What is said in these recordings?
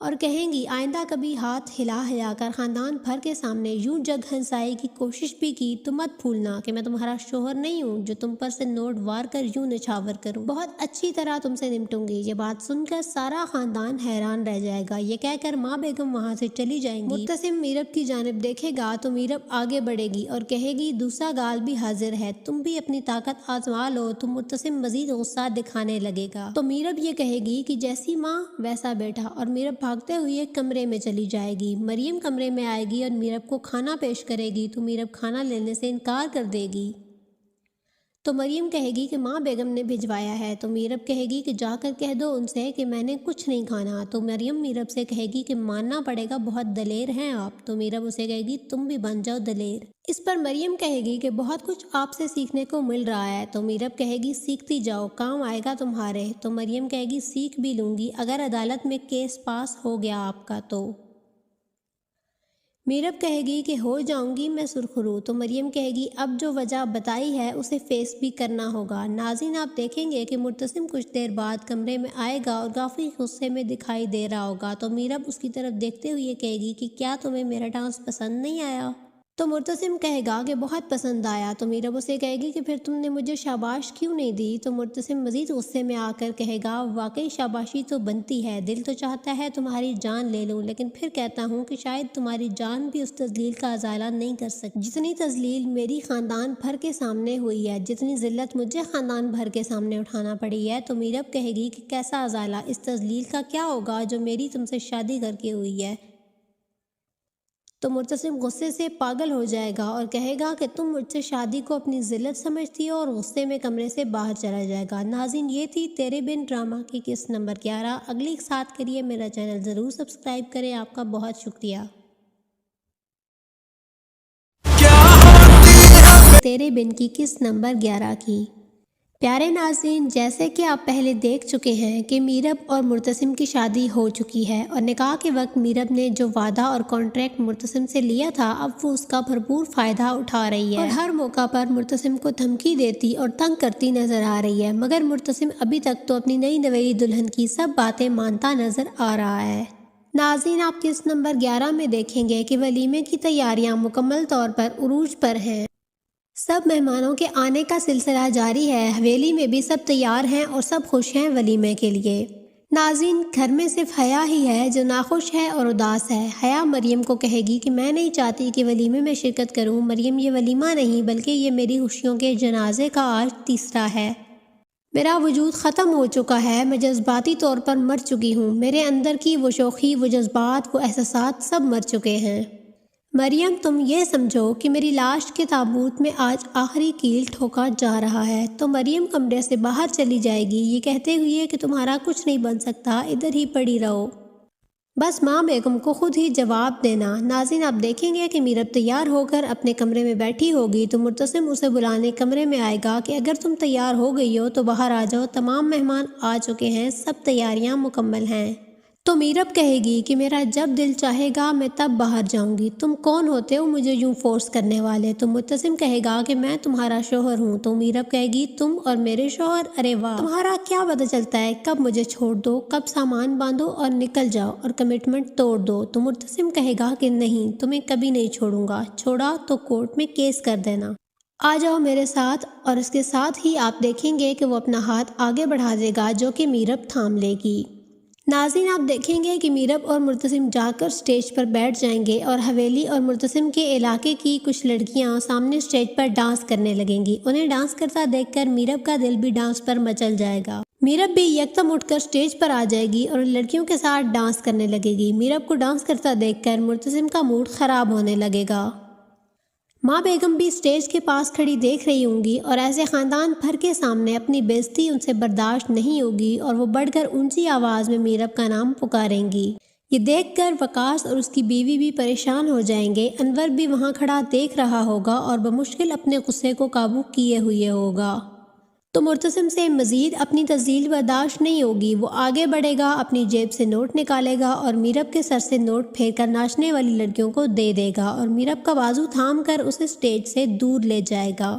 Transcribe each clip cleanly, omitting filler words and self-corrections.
اور کہیں گی آئندہ کبھی ہاتھ ہلا ہلا کر خاندان بھر کے سامنے یوں جگ ہنسائی کی کوشش بھی کی تو مت بھولنا کہ میں تمہارا شوہر نہیں ہوں جو تم پر سے نوٹ وار کر یوں نچھاور کروں، بہت اچھی طرح تم سے نمٹوں گی۔ یہ بات سن کر سارا خاندان حیران رہ جائے گا۔ یہ کہہ کر ماں بیگم وہاں سے چلی جائیں گی۔ مرتسم میرب کی جانب دیکھے گا تو میرب آگے بڑھے گی اور کہے گی دوسرا گال بھی حاضر ہے، تم بھی اپنی طاقت آزما لو۔ تو مرتسم مزید غصہ دکھانے لگے گا تو میرب یہ کہے گی کہ جیسی ماں ویسا بیٹا، اور میرب بھاگتے ہوئے کمرے میں چلی جائے گی۔ مریم کمرے میں آئے گی اور میرب کو کھانا پیش کرے گی تو میرب کھانا لینے سے انکار کر دے گی۔ تو مریم کہے گی کہ ماں بیگم نے بھجوایا ہے۔ تو میرب کہے گی کہ جا کر کہہ دو ان سے کہ میں نے کچھ نہیں کھانا۔ تو مریم میرب سے کہے گی کہ ماننا پڑے گا، بہت دلیر ہیں آپ۔ تو میرب اسے کہے گی تم بھی بن جاؤ دلیر۔ اس پر مریم کہے گی کہ بہت کچھ آپ سے سیکھنے کو مل رہا ہے۔ تو میرب کہے گی سیکھتی جاؤ، کام آئے گا تمہارے۔ تو مریم کہے گی سیکھ بھی لوں گی اگر عدالت میں کیس پاس ہو گیا آپ کا تو۔ میرب کہے گی کہ ہو جاؤں گی میں سرخرو۔ تو مریم کہے گی اب جو وجہ بتائی ہے اسے فیس بھی کرنا ہوگا۔ ناظرین آپ دیکھیں گے کہ مرتسم کچھ دیر بعد کمرے میں آئے گا اور کافی غصے میں دکھائی دے رہا ہوگا۔ تو میرب اس کی طرف دیکھتے ہوئے کہے گی کہ کیا تمہیں میرا ڈانس پسند نہیں آیا؟ تو مرتسم کہے گا کہ بہت پسند آیا۔ تو میرب اسے کہے گی کہ پھر تم نے مجھے شاباش کیوں نہیں دی؟ تو مرتسم مزید غصے میں آ کر کہے گا واقعی شاباشی تو بنتی ہے، دل تو چاہتا ہے تمہاری جان لے لوں، لیکن پھر کہتا ہوں کہ شاید تمہاری جان بھی اس تذلیل کا ازالہ نہیں کر سکتی جتنی تذلیل میری خاندان بھر کے سامنے ہوئی ہے، جتنی ذلت مجھے خاندان بھر کے سامنے اٹھانا پڑی ہے۔ تو میرب کہے گی کہ کیسا ازالہ؟ اس تذلیل کا کیا ہوگا جو میری تم سے شادی کر کے ہوئی ہے؟ تو مرتسم غصے سے پاگل ہو جائے گا اور کہے گا کہ تم مجھ سے شادی کو اپنی ذلت سمجھتی ہو، اور غصے میں کمرے سے باہر چلا جائے گا۔ ناظرین یہ تھی تیرے بن ڈرامہ کی قسط نمبر 11۔ اگلی ساتھ کے لیے میرا چینل ضرور سبسکرائب کریں۔ آپ کا بہت شکریہ۔ تیرے بن کی قسط نمبر 11 کی۔ پیارے ناظرین جیسے کہ آپ پہلے دیکھ چکے ہیں کہ میرب اور مرتسم کی شادی ہو چکی ہے، اور نکاح کے وقت میرب نے جو وعدہ اور کانٹریکٹ مرتسم سے لیا تھا اب وہ اس کا بھرپور فائدہ اٹھا رہی ہے، اور ہر موقع پر مرتسم کو دھمکی دیتی اور تنگ کرتی نظر آ رہی ہے، مگر مرتسم ابھی تک تو اپنی نئی نویلی دلہن کی سب باتیں مانتا نظر آ رہا ہے۔ ناظرین آپ قسط نمبر 11 میں دیکھیں گے کہ ولیمے کی تیاریاں مکمل طور پر عروج پر ہیں۔ سب مہمانوں کے آنے کا سلسلہ جاری ہے، حویلی میں بھی سب تیار ہیں اور سب خوش ہیں ولیمے کے لیے۔ ناظرین گھر میں صرف حیا ہی ہے جو ناخوش ہے اور اداس ہے۔ حیا مریم کو کہے گی کہ میں نہیں چاہتی کہ ولیمے میں شرکت کروں۔ مریم یہ ولیمہ نہیں بلکہ یہ میری خوشیوں کے جنازے کا آج تیسرا ہے۔ میرا وجود ختم ہو چکا ہے، میں جذباتی طور پر مر چکی ہوں، میرے اندر کی وہ شوخی، وہ جذبات، وہ احساسات سب مر چکے ہیں۔ مریم تم یہ سمجھو کہ میری لاش کے تابوت میں آج آخری کیل ٹھوکا جا رہا ہے۔ تو مریم کمرے سے باہر چلی جائے گی یہ کہتے ہوئے کہ تمہارا کچھ نہیں بن سکتا، ادھر ہی پڑی رہو، بس ماں بیگم کو خود ہی جواب دینا۔ ناظرین آپ دیکھیں گے کہ میرب تیار ہو کر اپنے کمرے میں بیٹھی ہوگی تو مرتسم اسے بلانے کمرے میں آئے گا کہ اگر تم تیار ہو گئی ہو تو باہر آ جاؤ، تمام مہمان آ چکے ہیں، سب تیاریاں مکمل ہیں۔ تو میرب کہے گی کہ میرا جب دل چاہے گا میں تب باہر جاؤں گی، تم کون ہوتے ہو مجھے یوں فورس کرنے والے؟ تو مرتسم کہے گا کہ میں تمہارا شوہر ہوں۔ تو میرب کہے گی تم اور میرے شوہر؟ ارے واہ، تمہارا کیا پتہ چلتا ہے کب مجھے چھوڑ دو، کب سامان باندھو اور نکل جاؤ اور کمٹمنٹ توڑ دو۔ تو مرتسم کہے گا کہ نہیں، تمہیں کبھی نہیں چھوڑوں گا، چھوڑا تو کورٹ میں کیس کر دینا، آ جاؤ میرے ساتھ۔ اور اس کے ساتھ ہی آپ دیکھیں گے کہ وہ اپنا ہاتھ آگے بڑھا دے گا جو کہ میرب تھام لے گی۔ ناظرین آپ دیکھیں گے کہ میرب اور مرتسم جا کر سٹیج پر بیٹھ جائیں گے اور حویلی اور مرتسم کے علاقے کی کچھ لڑکیاں سامنے سٹیج پر ڈانس کرنے لگیں گی۔ انہیں ڈانس کرتا دیکھ کر میرب کا دل بھی ڈانس پر مچل جائے گا۔ میرب بھی یکدم اٹھ کر سٹیج پر آ جائے گی اور لڑکیوں کے ساتھ ڈانس کرنے لگے گی۔ میرب کو ڈانس کرتا دیکھ کر مرتسم کا موڈ خراب ہونے لگے گا۔ ماں بیگم بھی سٹیج کے پاس کھڑی دیکھ رہی ہوں گی اور ایسے خاندان بھر کے سامنے اپنی بے عزتی ان سے برداشت نہیں ہوگی اور وہ بڑھ کر اونچی آواز میں میرب کا نام پکاریں گی۔ یہ دیکھ کر وقاص اور اس کی بیوی بھی پریشان ہو جائیں گے۔ انور بھی وہاں کھڑا دیکھ رہا ہوگا اور بمشکل اپنے غصے کو قابو کیے ہوئے ہوگا۔ تو مرتسم سے مزید اپنی تذلیل برداشت نہیں ہوگی، وہ آگے بڑھے گا، اپنی جیب سے نوٹ نکالے گا اور میرب کے سر سے نوٹ پھیر کر ناچنے والی لڑکیوں کو دے دے گا اور میرب کا بازو تھام کر اسے سٹیج سے دور لے جائے گا۔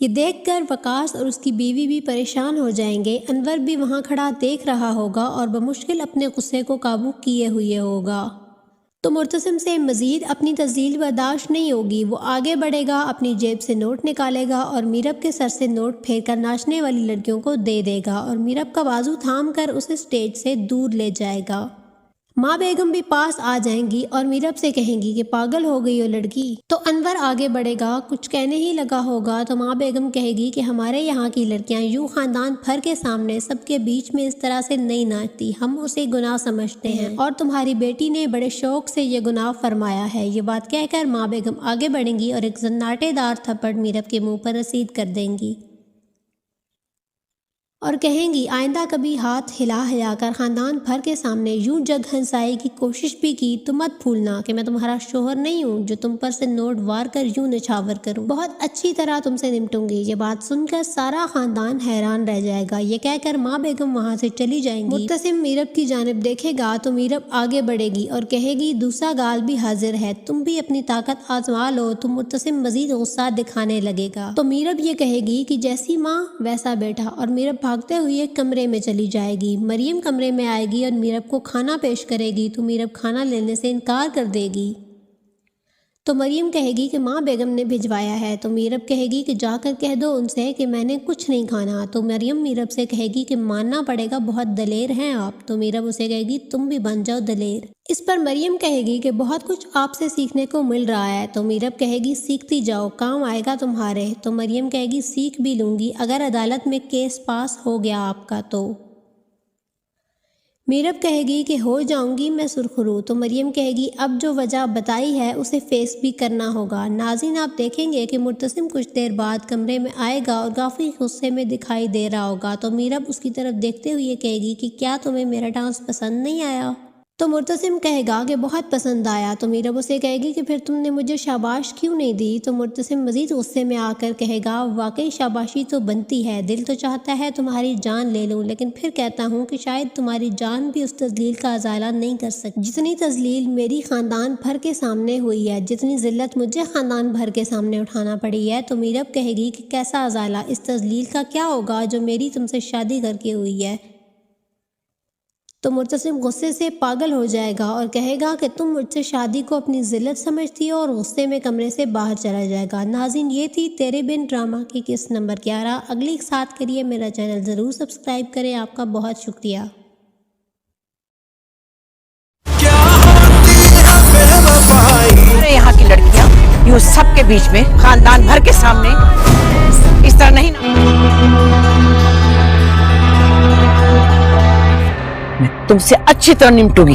یہ دیکھ کر وقاص اور اس کی بیوی بھی پریشان ہو جائیں گے۔ انور بھی وہاں کھڑا دیکھ رہا ہوگا اور بمشکل اپنے غصے کو قابو کیے ہوئے ہوگا۔ تو مرتسم سے مزید اپنی تذلیل برداشت نہیں ہوگی۔ وہ آگے بڑھے گا، اپنی جیب سے نوٹ نکالے گا اور میرب کے سر سے نوٹ پھیر کر ناچنے والی لڑکیوں کو دے دے گا اور میرب کا بازو تھام کر اسے اسٹیج سے دور لے جائے گا۔ ماں بیگم بھی پاس آ جائیں گی اور میرب سے کہیں گی کہ پاگل ہو گئی ہو لڑکی۔ تو انور آگے بڑھے گا، کچھ کہنے ہی لگا ہوگا تو ماں بیگم کہے گی کہ ہمارے یہاں کی لڑکیاں یوں خاندان بھر کے سامنے سب کے بیچ میں اس طرح سے نہیں ناچتی، ہم اسے گناہ سمجھتے ہیں اور تمہاری بیٹی نے بڑے شوق سے یہ گناہ فرمایا ہے۔ یہ بات کہہ کر ماں بیگم آگے بڑھیں گی اور ایک زناٹے دار تھپڑ میرب کے منہ پر رسید کر دیں گی اور کہیں گی آئندہ کبھی ہاتھ ہلا کر خاندان بھر کے سامنے یوں جگ ہنسائی کی کوشش بھی کی تو مت بھولنا کہ میں تمہارا شوہر نہیں ہوں جو تم پر سے نوٹ وار کر یوں نچھاور کروں، بہت اچھی طرح تم سے نمٹوں گی۔ یہ بات سن کر سارا خاندان حیران رہ جائے گا۔ یہ کہہ کر ماں بیگم وہاں سے چلی جائیں گی۔ مرتسم میرب کی جانب دیکھے گا تو میرب آگے بڑھے گی اور کہے گی دوسرا گال بھی حاضر ہے، تم بھی اپنی طاقت آزما لو۔ تو مرتسم مزید غصہ دکھانے لگے گا تو میرب یہ کہے گی کہ جیسی ماں ویسا بیٹا، اور میرب بھاگتے ہوئے کمرے میں چلی جائے گی۔ مریم کمرے میں آئے گی اور میرب کو کھانا پیش کرے گی تو میرب کھانا لینے سے انکار کر دے گی۔ تو مریم کہے گی کہ ماں بیگم نے بھجوایا ہے۔ تو میرب کہے گی کہ جا کر کہہ دو ان سے کہ میں نے کچھ نہیں کھانا۔ تو مریم میرب سے کہے گی کہ ماننا پڑے گا، بہت دلیر ہیں آپ۔ تو میرب اسے کہے گی تم بھی بن جاؤ دلیر۔ اس پر مریم کہے گی کہ بہت کچھ آپ سے سیکھنے کو مل رہا ہے۔ تو میرب کہے گی سیکھتی جاؤ، کام آئے گا تمہارے۔ تو مریم کہے گی سیکھ بھی لوں گی اگر عدالت میں کیس پاس ہو گیا آپ کا تو۔ میرب کہے گی کہ ہو جاؤں گی میں سرخرو۔ تو مریم کہے گی اب جو وجہ بتائی ہے اسے فیس بھی کرنا ہوگا۔ ناظرین آپ دیکھیں گے کہ مرتسم کچھ دیر بعد کمرے میں آئے گا اور کافی غصے میں دکھائی دے رہا ہوگا۔ تو میرب اس کی طرف دیکھتے ہوئے کہے گی کہ کیا تمہیں میرا ڈانس پسند نہیں آیا؟ تو مرتسم کہے گا کہ بہت پسند آیا۔ تو میرب اسے کہے گی کہ پھر تم نے مجھے شاباش کیوں نہیں دی؟ تو مرتسم مزید غصے میں آ کر کہے گا واقعی شاباشی تو بنتی ہے، دل تو چاہتا ہے تمہاری جان لے لوں، لیکن پھر کہتا ہوں کہ شاید تمہاری جان بھی اس تذلیل کا ازالہ نہیں کر سکتی جتنی تذلیل میری خاندان بھر کے سامنے ہوئی ہے، جتنی ذلت مجھے خاندان بھر کے سامنے اٹھانا پڑی ہے۔ تو میرب کہے گی کہ کیسا ازالہ؟ اس تذلیل کا کیا ہوگا جو میری تم سے شادی کر کے ہوئی ہے؟ تو مرتسم غصے سے پاگل ہو جائے گا اور کہے گا کہ تم مجھ سے شادی کو اپنی ذلت سمجھتی ہو، اور غصے میں کمرے سے باہر چلا جائے گا۔ ناظرین یہ تھی تیرے بن ڈرامہ کی قسط نمبر 11۔ اگلی ساتھ کے لیے میرا چینل ضرور سبسکرائب کریں۔ آپ کا بہت شکریہ۔ ہمارے یہاں کی لڑکیاں یوں سب کے بیچ میں خاندان بھر کے سامنے اس طرح نہیں میں تم سے اچھی طرح نمٹوں گی۔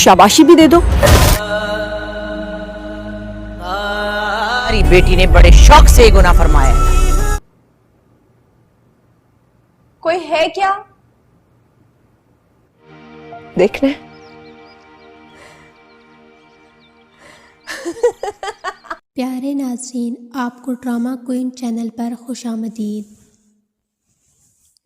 شاباشی بھی دے دو۔ ہماری بیٹی نے بڑے شوق سے یہ گناہ فرمایا ہے۔ کوئی ہے کیا؟ دیکھنا ہے پیارے ناظرین، آپ کو ڈرامہ کوئن چینل پر خوش آمدید۔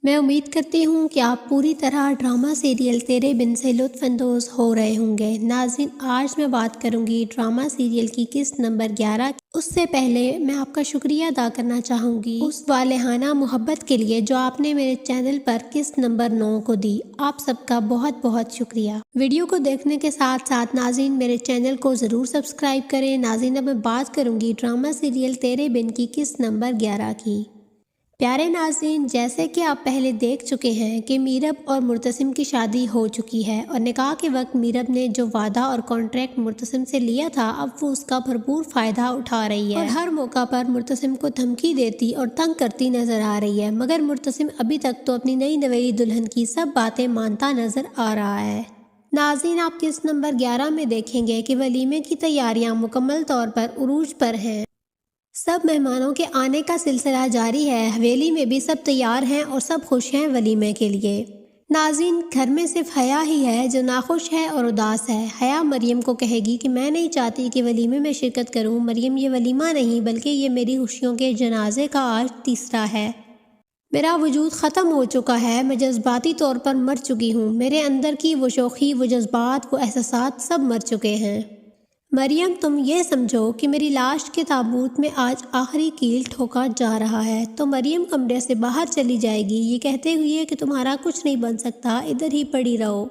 میں امید کرتی ہوں کہ آپ پوری طرح ڈرامہ سیریل تیرے بن سے لطف اندوز ہو رہے ہوں گے۔ ناظرین آج میں بات کروں گی ڈرامہ سیریل کی قسط نمبر 11۔ اس سے پہلے میں آپ کا شکریہ ادا کرنا چاہوں گی اس والہانہ محبت کے لیے جو آپ نے میرے چینل پر قسط نمبر 9 کو دی۔ آپ سب کا بہت بہت شکریہ۔ ویڈیو کو دیکھنے کے ساتھ ساتھ ناظرین میرے چینل کو ضرور سبسکرائب کریں۔ ناظرین اب میں بات کروں گی ڈرامہ سیریل تیرے بن کی قسط نمبر 11 کی۔ پیارے ناظرین، جیسے کہ آپ پہلے دیکھ چکے ہیں کہ میرب اور مرتسم کی شادی ہو چکی ہے، اور نکاح کے وقت میرب نے جو وعدہ اور کانٹریکٹ مرتسم سے لیا تھا اب وہ اس کا بھرپور فائدہ اٹھا رہی ہے اور ہر موقع پر مرتسم کو دھمکی دیتی اور تنگ کرتی نظر آ رہی ہے، مگر مرتسم ابھی تک تو اپنی نئی نویلی دلہن کی سب باتیں مانتا نظر آ رہا ہے۔ ناظرین آپ قسط نمبر 11 میں دیکھیں گے کہ ولیمے کی تیاریاں مکمل طور پر عروج پر ہیں۔ سب مہمانوں کے آنے کا سلسلہ جاری ہے، حویلی میں بھی سب تیار ہیں اور سب خوش ہیں ولیمے کے لیے۔ ناظرین، گھر میں صرف حیا ہی ہے جو ناخوش ہے اور اداس ہے۔ حیا مریم کو کہے گی کہ میں نہیں چاہتی کہ ولیمے میں شرکت کروں۔ مریم، یہ ولیمہ نہیں بلکہ یہ میری خوشیوں کے جنازے کا آج تیسرا ہے۔ میرا وجود ختم ہو چکا ہے، میں جذباتی طور پر مر چکی ہوں۔ میرے اندر کی وہ شوخی، وہ جذبات، وہ احساسات سب مر چکے ہیں۔ مریم، تم یہ سمجھو کہ میری لاش کے تابوت میں آج آخری کیل ٹھوکا جا رہا ہے۔ تو مریم کمرے سے باہر چلی جائے گی، یہ کہتے ہوئے کہ تمہارا کچھ نہیں بن سکتا، ادھر ہی پڑی رہو۔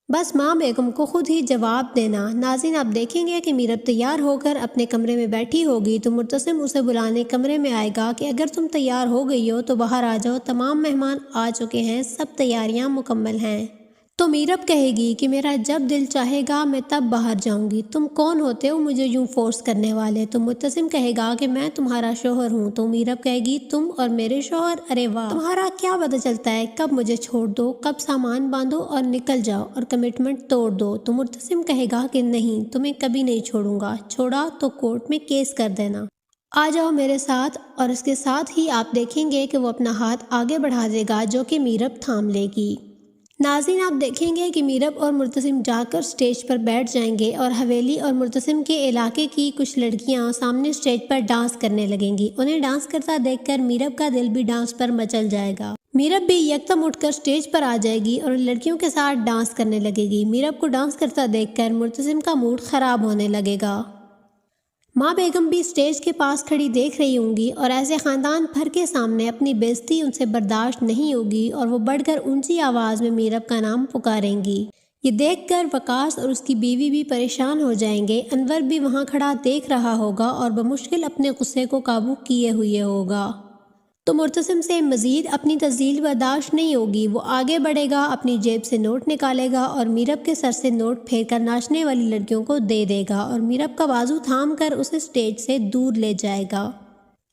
بس ماں بیگم کو خود ہی جواب دینا۔ ناظرین، آپ دیکھیں گے کہ میرب تیار ہو کر اپنے کمرے میں بیٹھی ہوگی تو مرتسم اسے بلانے کمرے میں آئے گا کہ اگر تم تیار ہو گئی ہو تو باہر آ جاؤ، تمام مہمان آ چکے ہیں، سب تیاریاں مکمل ہیں۔ تو میرب کہے گی کہ میرا جب دل چاہے گا میں تب باہر جاؤں گی، تم کون ہوتے ہو مجھے یوں فورس کرنے والے؟ تو مرتسم کہے گا کہ میں تمہارا شوہر ہوں۔ تو میرب کہے گی تم اور میرے شوہر، ارے واہ، تمہارا کیا پتہ چلتا ہے کب مجھے چھوڑ دو، کب سامان باندھو اور نکل جاؤ اور کمٹمنٹ توڑ دو۔ تو مرتسم کہے گا کہ نہیں، تمہیں کبھی نہیں چھوڑوں گا، چھوڑا تو کورٹ میں کیس کر دینا، آ جاؤ میرے ساتھ۔ اور اس کے ساتھ ہی آپ دیکھیں گے کہ وہ اپنا ہاتھ آگے بڑھا دے گا جو کہ میرب تھام لے گی۔ ناظرین، آپ دیکھیں گے کہ میرب اور مرتسم جا کر سٹیج پر بیٹھ جائیں گے اور حویلی اور مرتسم کے علاقے کی کچھ لڑکیاں سامنے سٹیج پر ڈانس کرنے لگیں گی۔ انہیں ڈانس کرتا دیکھ کر میرب کا دل بھی ڈانس پر مچل جائے گا۔ میرب بھی یکدم اٹھ کر سٹیج پر آ جائے گی اور لڑکیوں کے ساتھ ڈانس کرنے لگے گی۔ میرب کو ڈانس کرتا دیکھ کر مرتسم کا موڈ خراب ہونے لگے گا۔ ماں بیگم بھی سٹیج کے پاس کھڑی دیکھ رہی ہوں گی اور ایسے خاندان بھر کے سامنے اپنی بےعزتی ان سے برداشت نہیں ہوگی اور وہ بڑھ کر اونچی آواز میں میرب کا نام پکاریں گی۔ یہ دیکھ کر وقاص اور اس کی بیوی بھی پریشان ہو جائیں گے۔ انور بھی وہاں کھڑا دیکھ رہا ہوگا اور بمشکل اپنے غصے کو قابو کیے ہوئے ہوگا۔ تو مرتسم سے مزید اپنی تذلیل برداشت نہیں ہوگی۔ وہ آگے بڑھے گا، اپنی جیب سے نوٹ نکالے گا اور میرب کے سر سے نوٹ پھیر کر ناچنے والی لڑکیوں کو دے دے گا اور میرب کا بازو تھام کر اسے سٹیج سے دور لے جائے گا۔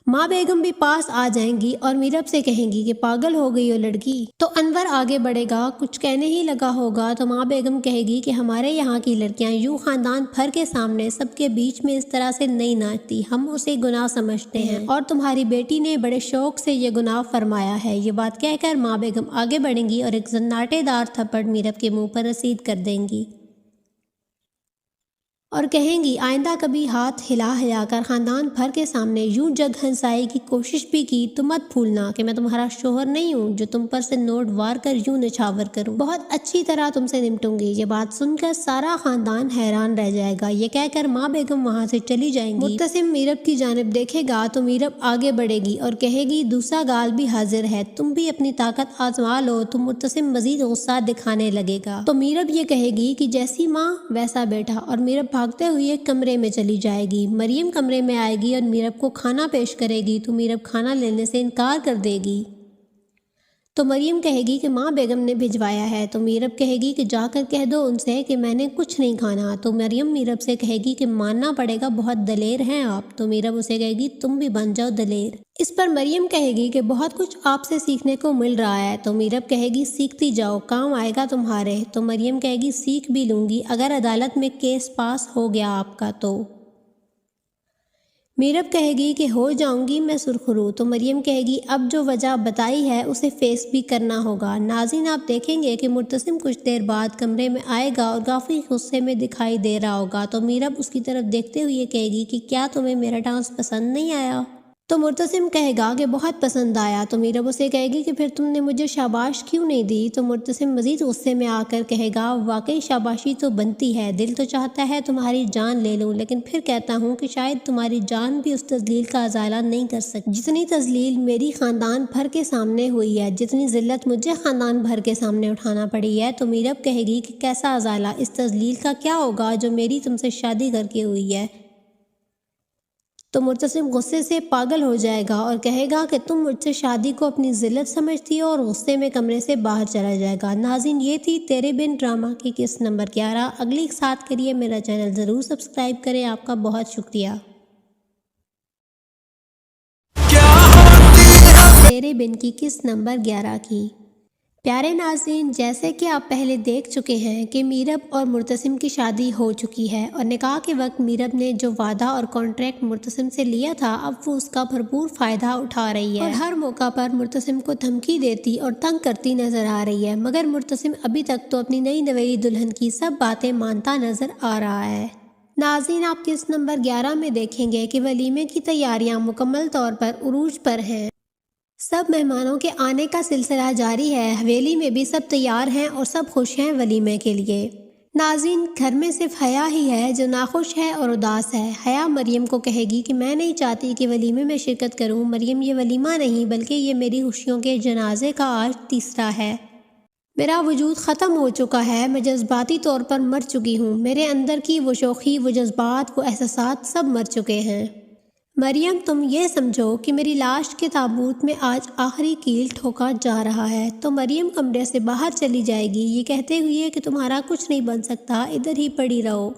ماں بیگم بھی پاس آ جائیں گی اور میرب سے کہیں گی کہ پاگل ہو گئی ہو لڑکی۔ تو انور آگے بڑھے گا، کچھ کہنے ہی لگا ہوگا تو ماں بیگم کہے گی کہ ہمارے یہاں کی لڑکیاں یوں خاندان بھر کے سامنے سب کے بیچ میں اس طرح سے نہیں ناچتی، ہم اسے گناہ سمجھتے ہیں اور تمہاری بیٹی نے بڑے شوق سے یہ گناہ فرمایا ہے۔ یہ بات کہہ کر ماں بیگم آگے بڑھیں گی اور ایک زناٹے دار تھپڑ میرب کے منہ پر رسید کر دیں گی اور کہیں گی آئندہ کبھی ہاتھ ہلا کر خاندان بھر کے سامنے یوں جگ ہنسائی کی کوشش بھی کی تو مت بھولنا کہ میں تمہارا شوہر نہیں ہوں جو تم پر سے نوٹ وار کر یوں نچھاور کروں، بہت اچھی طرح تم سے نمٹوں گی۔ یہ بات سن کر سارا خاندان حیران رہ جائے گا۔ یہ کہہ کر ماں بیگم وہاں سے چلی جائیں گی۔ مرتسم میرب کی جانب دیکھے گا تو میرب آگے بڑھے گی اور کہے گی دوسرا گال بھی حاضر ہے، تم بھی اپنی طاقت آزما لو۔ تو مرتسم مزید غصہ دکھانے لگے گا تو میرب یہ کہے گی کہ جیسی ماں ویسا بیٹا، اور میرب بھاگتے ہوئے کمرے میں چلی جائے گی۔ مریم کمرے میں آئے گی اور میرب کو کھانا پیش کرے گی تو میرب کھانا لینے سے انکار کر دے گی۔ تو مریم کہے گی کہ ماں بیگم نے بھجوایا ہے۔ تو میرب کہے گی کہ جا کر کہہ دو ان سے کہ میں نے کچھ نہیں کھانا۔ تو مریم میرب سے کہے گی کہ ماننا پڑے گا، بہت دلیر ہیں آپ۔ تو میرب اسے کہے گی تم بھی بن جاؤ دلیر۔ اس پر مریم کہے گی کہ بہت کچھ آپ سے سیکھنے کو مل رہا ہے۔ تو میرب کہے گی سیکھتی جاؤ، کام آئے گا تمہارے۔ تو مریم کہے گی سیکھ بھی لوں گی اگر عدالت میں کیس پاس ہو گیا آپ کا تو۔ میرب کہے گی کہ ہو جاؤں گی میں سرخرو۔ تو مریم کہے گی اب جو وجہ بتائی ہے اسے فیس بھی کرنا ہوگا۔ ناظرین، آپ دیکھیں گے کہ مرتسم کچھ دیر بعد کمرے میں آئے گا اور کافی غصے میں دکھائی دے رہا ہوگا۔ تو میرب اس کی طرف دیکھتے ہوئے کہے گی کہ کیا تمہیں میرا ڈانس پسند نہیں آیا؟ تو مرتسم کہے گا کہ بہت پسند آیا۔ تو میرب اسے کہے گی کہ پھر تم نے مجھے شاباش کیوں نہیں دی؟ تو مرتسم مزید غصے میں آ کر کہے گا واقعی شاباشی تو بنتی ہے، دل تو چاہتا ہے تمہاری جان لے لوں، لیکن پھر کہتا ہوں کہ شاید تمہاری جان بھی اس تذلیل کا ازالہ نہیں کر سکتی جتنی تذلیل میری خاندان بھر کے سامنے ہوئی ہے، جتنی ذلت مجھے خاندان بھر کے سامنے اٹھانا پڑی ہے۔ تو میرب کہے گی کہ کیسا ازالہ؟ اس تذلیل کا کیا ہوگا جو میری تم سے شادی کر کے ہوئی ہے؟ تو مرتسم غصے سے پاگل ہو جائے گا اور کہے گا کہ تم مجھ سے شادی کو اپنی ذلت سمجھتی ہو، اور غصے میں کمرے سے باہر چلا جائے گا۔ ناظرین، یہ تھی تیرے بن ڈرامہ کی قسط نمبر 11۔ اگلی ساتھ کے لیے میرا چینل ضرور سبسکرائب کریں۔ آپ کا بہت شکریہ۔ تیرے بن کی قسط نمبر 11 کی پیارے ناظرین، جیسے کہ آپ پہلے دیکھ چکے ہیں کہ میرب اور مرتسم کی شادی ہو چکی ہے اور نکاح کے وقت میرب نے جو وعدہ اور کانٹریکٹ مرتسم سے لیا تھا اب وہ اس کا بھرپور فائدہ اٹھا رہی ہے اور ہر موقع پر مرتسم کو دھمکی دیتی اور تنگ کرتی نظر آ رہی ہے، مگر مرتسم ابھی تک تو اپنی نئی نویلی دلہن کی سب باتیں مانتا نظر آ رہا ہے۔ ناظرین، آپ قسط نمبر 11 میں دیکھیں گے کہ ولیمے کی تیاریاں مکمل طور پر عروج پر ہیں۔ سب مہمانوں کے آنے کا سلسلہ جاری ہے، حویلی میں بھی سب تیار ہیں اور سب خوش ہیں ولیمے کے لیے۔ ناظرین، گھر میں صرف حیا ہی ہے جو ناخوش ہے اور اداس ہے۔ حیا مریم کو کہے گی کہ میں نہیں چاہتی کہ ولیمے میں شرکت کروں۔ مریم، یہ ولیمہ نہیں بلکہ یہ میری خوشیوں کے جنازے کا آج تیسرا ہے۔ میرا وجود ختم ہو چکا ہے، میں جذباتی طور پر مر چکی ہوں، میرے اندر کی وہ شوخی، وہ جذبات، وہ احساسات سب مر چکے ہیں۔ مریم، تم یہ سمجھو کہ میری لاش کے تابوت میں آج آخری کیل ٹھوکا جا رہا ہے۔ تو مریم کمرے سے باہر چلی جائے گی یہ کہتے ہوئے کہ تمہارا کچھ نہیں بن سکتا، ادھر ہی پڑی رہو،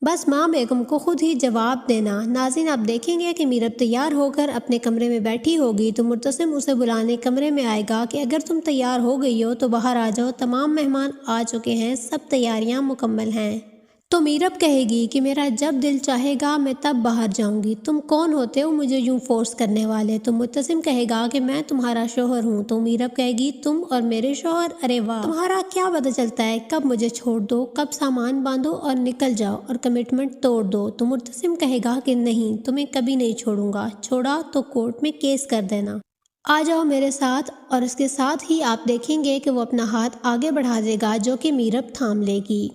بس ماں بیگم کو خود ہی جواب دینا۔ ناظرین، آپ دیکھیں گے کہ میرب تیار ہو کر اپنے کمرے میں بیٹھی ہوگی تو مرتسم اسے بلانے کمرے میں آئے گا کہ اگر تم تیار ہو گئی ہو تو باہر آ جاؤ، تمام مہمان آ چکے ہیں، سب تیاریاں مکمل ہیں۔ تو میرب کہے گی کہ میرا جب دل چاہے گا میں تب باہر جاؤں گی، تم کون ہوتے ہو مجھے یوں فورس کرنے والے؟ تو مرتسم کہے گا کہ میں تمہارا شوہر ہوں۔ تو میرب کہے گی تم اور میرے شوہر، ارے واہ، تمہارا کیا پتہ چلتا ہے کب مجھے چھوڑ دو، کب سامان باندھو اور نکل جاؤ اور کمٹمنٹ توڑ دو۔ تو مرتسم کہے گا کہ نہیں، تمہیں کبھی نہیں چھوڑوں گا، چھوڑا تو کورٹ میں کیس کر دینا، آ جاؤ میرے ساتھ۔ اور اس کے ساتھ ہی آپ دیکھیں گے کہ وہ اپنا ہاتھ آگے بڑھا دے گا جو کہ میرب تھام لے گی۔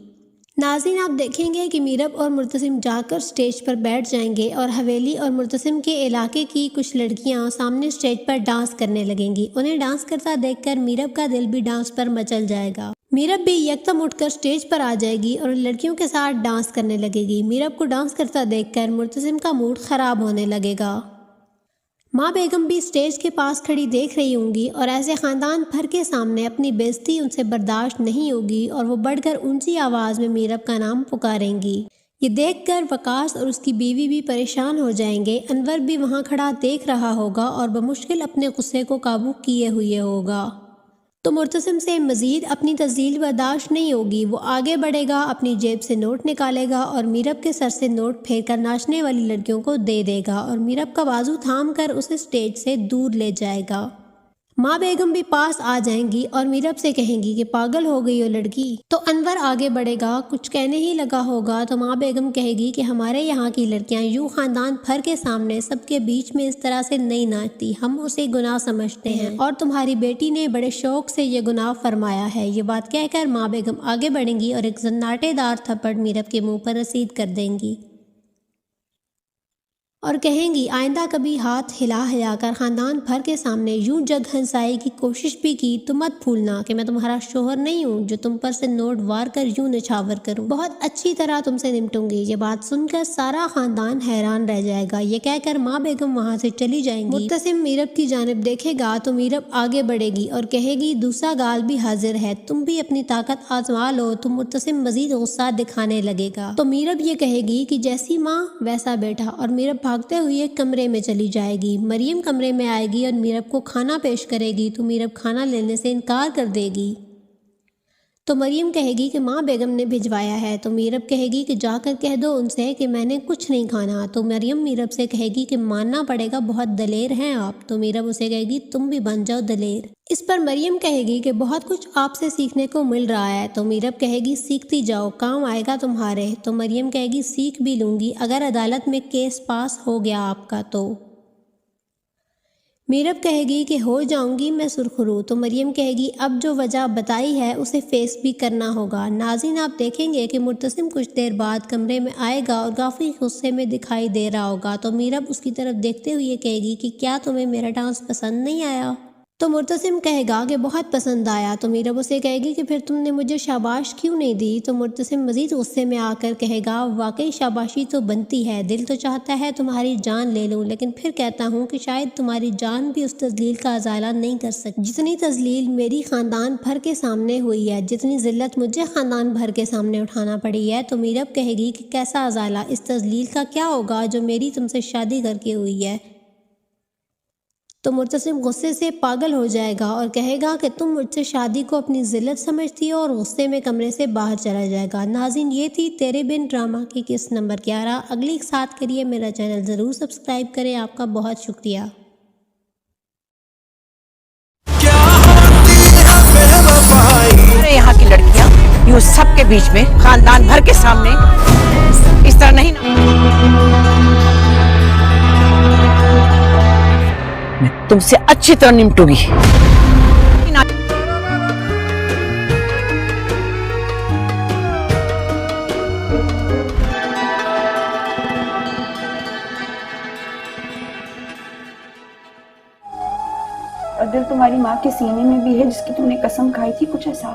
ناظرین، آپ دیکھیں گے کہ میرب اور مرتسم جا کر سٹیج پر بیٹھ جائیں گے اور حویلی اور مرتسم کے علاقے کی کچھ لڑکیاں سامنے سٹیج پر ڈانس کرنے لگیں گی۔ انہیں ڈانس کرتا دیکھ کر میرب کا دل بھی ڈانس پر مچل جائے گا۔ میرب بھی یکدم اٹھ کر سٹیج پر آ جائے گی اور ان لڑکیوں کے ساتھ ڈانس کرنے لگے گی۔ میرب کو ڈانس کرتا دیکھ کر مرتسم کا موڈ خراب ہونے لگے گا۔ ماں بیگم بھی سٹیج کے پاس کھڑی دیکھ رہی ہوں گی اور ایسے خاندان بھر کے سامنے اپنی بےعزتی ان سے برداشت نہیں ہوگی اور وہ بڑھ کر اونچی آواز میں میرب کا نام پکاریں گی۔ یہ دیکھ کر وقاص اور اس کی بیوی بھی پریشان ہو جائیں گے۔ انور بھی وہاں کھڑا دیکھ رہا ہوگا اور بمشکل اپنے غصے کو قابو کیے ہوئے ہوگا۔ تو مرتسم سے مزید اپنی تذلیل برداشت نہیں ہوگی، وہ آگے بڑھے گا، اپنی جیب سے نوٹ نکالے گا اور میرب کے سر سے نوٹ پھیر کر ناچنے والی لڑکیوں کو دے دے گا اور میرب کا بازو تھام کر اسے سٹیج سے دور لے جائے گا۔ ماں بیگم بھی پاس آ جائیں گی اور میرب سے کہیں گی کہ پاگل ہو گئی ہو لڑکی۔ تو انور آگے بڑھے گا، کچھ کہنے ہی لگا ہوگا تو ماں بیگم کہے گی کہ ہمارے یہاں کی لڑکیاں یوں خاندان بھر کے سامنے سب کے بیچ میں اس طرح سے نہیں ناچتی، ہم اسے گناہ سمجھتے ہیں اور تمہاری بیٹی نے بڑے شوق سے یہ گناہ فرمایا ہے۔ یہ بات کہہ کر ماں بیگم آگے بڑھیں گی اور ایک زناٹے دار تھپڑ میرب کے منہ پر رسید کر دیں گی اور کہیں گی آئندہ کبھی ہاتھ ہلا کر خاندان بھر کے سامنے یوں جگ ہنسائی کی کوشش بھی کی تو مت بھولنا کہ میں تمہارا شوہر نہیں ہوں جو تم پر سے نوٹ وار کر یوں نچھاور کروں، بہت اچھی طرح تم سے نمٹوں گی۔ یہ بات سن کر سارا خاندان حیران رہ جائے گا۔ یہ کہہ کر ماں بیگم وہاں سے چلی جائیں گی۔ مرتسم میرب کی جانب دیکھے گا تو میرب آگے بڑھے گی اور کہے گی دوسرا گال بھی حاضر ہے، تم بھی اپنی طاقت آزما لو۔ تو مرتسم مزید غصہ دکھانے لگے گا تو میرب یہ کہے گی کہ جیسی ماں ویسا بیٹا اور میرب بھاگتے ہوئے کمرے میں چلی جائے گی۔ مریم کمرے میں آئے گی اور میرب کو کھانا پیش کرے گی تو میرب کھانا لینے سے انکار کر دے گی۔ تو مریم کہے گی کہ ماں بیگم نے بھجوایا ہے۔ تو میرب کہے گی کہ جا کر کہہ دو ان سے کہ میں نے کچھ نہیں کھانا۔ تو مریم میرب سے کہے گی کہ ماننا پڑے گا، بہت دلیر ہیں آپ۔ تو میرب اسے کہے گی تم بھی بن جاؤ دلیر۔ اس پر مریم کہے گی کہ بہت کچھ آپ سے سیکھنے کو مل رہا ہے۔ تو میرب کہے گی سیکھتی جاؤ، کام آئے گا تمہارے۔ تو مریم کہے گی سیکھ بھی لوں گی اگر عدالت میں کیس پاس ہو گیا آپ کا تو۔ میرب کہے گی کہ ہو جاؤں گی میں سرخرو۔ تو مریم کہے گی اب جو وجہ بتائی ہے اسے فیس بھی کرنا ہوگا۔ ناظرین، آپ دیکھیں گے کہ مرتسم کچھ دیر بعد کمرے میں آئے گا اور کافی غصے میں دکھائی دے رہا ہوگا۔ تو میرب اس کی طرف دیکھتے ہوئے کہے گی کہ کیا تمہیں میرا ڈانس پسند نہیں آیا؟ تو مرتسم کہے گا کہ بہت پسند آیا۔ تو میرب اسے کہے گی کہ پھر تم نے مجھے شاباش کیوں نہیں دی؟ تو مرتسم مزید غصے میں آ کر کہے گا واقعی شاباشی تو بنتی ہے، دل تو چاہتا ہے تمہاری جان لے لوں، لیکن پھر کہتا ہوں کہ شاید تمہاری جان بھی اس تذلیل کا ازالہ نہیں کر سکتی جتنی تذلیل میری خاندان بھر کے سامنے ہوئی ہے، جتنی ذلت مجھے خاندان بھر کے سامنے اٹھانا پڑی ہے۔ تو میرب کہے گی کہ کیسا ازالہ؟ اس تذلیل کا کیا ہوگا جو میری تم سے شادی کر کے ہوئی ہے؟ تو مرتسم غصے سے پاگل ہو جائے گا اور کہے گا کہ تم مجھ سے شادی کو اپنی ذلت سمجھتی ہو، اور غصے میں کمرے سے باہر چلا جائے گا۔ ناظرین، یہ تھی تیرے بن ڈرامہ کی قسط نمبر 11۔ اگلی ایک ساتھ کے لیے میرا چینل ضرور سبسکرائب کریں۔ آپ کا بہت شکریہ۔ ہمارے یہاں کی لڑکیاں یوں سب کے بیچ میں خاندان بھر کے سامنے اس طرح نہیں میں تم سے اچھی طرح نمٹوں گی۔ اور دل تمہاری ماں کے سینے میں بھی ہے جس کی تم نے قسم کھائی تھی، کچھ ایسا؟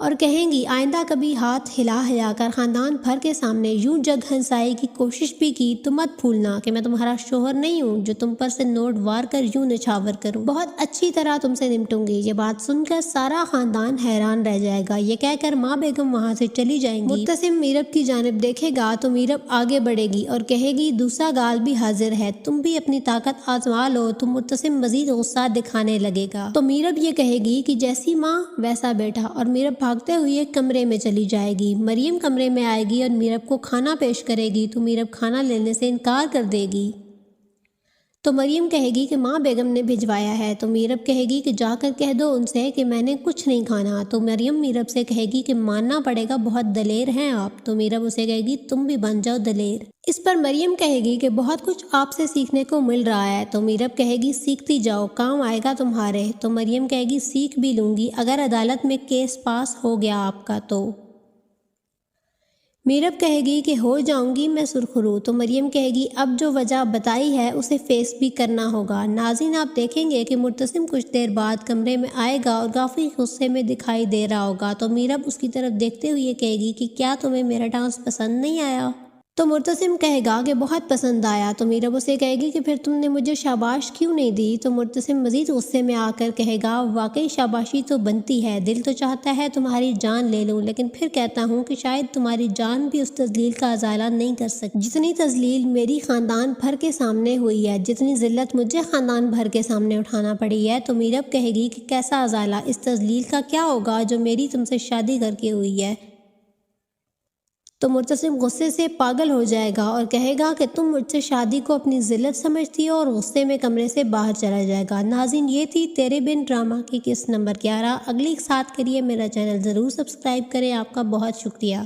اور کہیں گی آئندہ کبھی ہاتھ ہلا ہلا کر خاندان بھر کے سامنے یوں جگ ہنسائی کی کوشش بھی کی تو مت بھولنا کہ میں تمہارا شوہر نہیں ہوں جو تم پر سے نوٹ وار کر یوں نچھاور کروں، بہت اچھی طرح تم سے نمٹوں گی۔ یہ بات سن کر سارا خاندان حیران رہ جائے گا۔ یہ کہہ کر ماں بیگم وہاں سے چلی جائیں گی۔ مرتسم میرب کی جانب دیکھے گا تو میرب آگے بڑھے گی اور کہے گی دوسرا گال بھی حاضر ہے، تم بھی اپنی طاقت آزما لو۔ تو مرتسم مزید غصہ دکھانے لگے گا تو میرب یہ کہے گی کہ جیسی ماں ویسا بیٹا، اور میرب بھاگتے ہوئے کمرے میں چلی جائے گی۔ مریم کمرے میں آئے گی اور میرب کو کھانا پیش کرے گی تو میرب کھانا لینے سے انکار کر دے گی۔ تو مریم کہے گی کہ ماں بیگم نے بھجوایا ہے۔ تو میرب کہے گی کہ جا کر کہہ دو ان سے کہ میں نے کچھ نہیں کھانا۔ تو مریم میرب سے کہے گی کہ ماننا پڑے گا، بہت دلیر ہیں آپ۔ تو میرب اسے کہے گی تم بھی بن جاؤ دلیر۔ اس پر مریم کہے گی کہ بہت کچھ آپ سے سیکھنے کو مل رہا ہے۔ تو میرب کہے گی سیکھتی جاؤ، کام آئے گا تمہارے۔ تو مریم کہے گی سیکھ بھی لوں گی اگر عدالت میں کیس پاس ہو گیا آپ کا تو۔ میرب کہے گی کہ ہو جاؤں گی میں سرخرو۔ تو مریم کہے گی اب جو وجہ بتائی ہے اسے فیس بھی کرنا ہوگا۔ ناظرین آپ دیکھیں گے کہ مرتسم کچھ دیر بعد کمرے میں آئے گا اور کافی غصے میں دکھائی دے رہا ہوگا۔ تو میرب اس کی طرف دیکھتے ہوئے کہے گی کہ کیا تمہیں میرا ڈانس پسند نہیں آیا؟ تو مرتسم کہے گا کہ بہت پسند آیا۔ تو میرب اسے کہے گی کہ پھر تم نے مجھے شاباش کیوں نہیں دی؟ تو مرتسم مزید غصے میں آ کر کہے گا واقعی شاباشی تو بنتی ہے، دل تو چاہتا ہے تمہاری جان لے لوں، لیکن پھر کہتا ہوں کہ شاید تمہاری جان بھی اس تذلیل کا ازالہ نہیں کر سکتی جتنی تذلیل میری خاندان بھر کے سامنے ہوئی ہے، جتنی ذلت مجھے خاندان بھر کے سامنے اٹھانا پڑی ہے۔ تو میرب کہے گی کہ کیسا ازالہ؟ اس تذلیل کا کیا ہوگا جو میری تم سے شادی کر کے ہوئی ہے؟ تو مرتسم غصے سے پاگل ہو جائے گا اور کہے گا کہ تم مجھ سے شادی کو اپنی ذلت سمجھتی ہو، اور غصے میں کمرے سے باہر چلا جائے گا۔ ناظرین یہ تھی تیرے بن ڈرامہ کی قسط نمبر 11۔ اگلی ساتھ کے لیے میرا چینل ضرور سبسکرائب کریں۔ آپ کا بہت شکریہ۔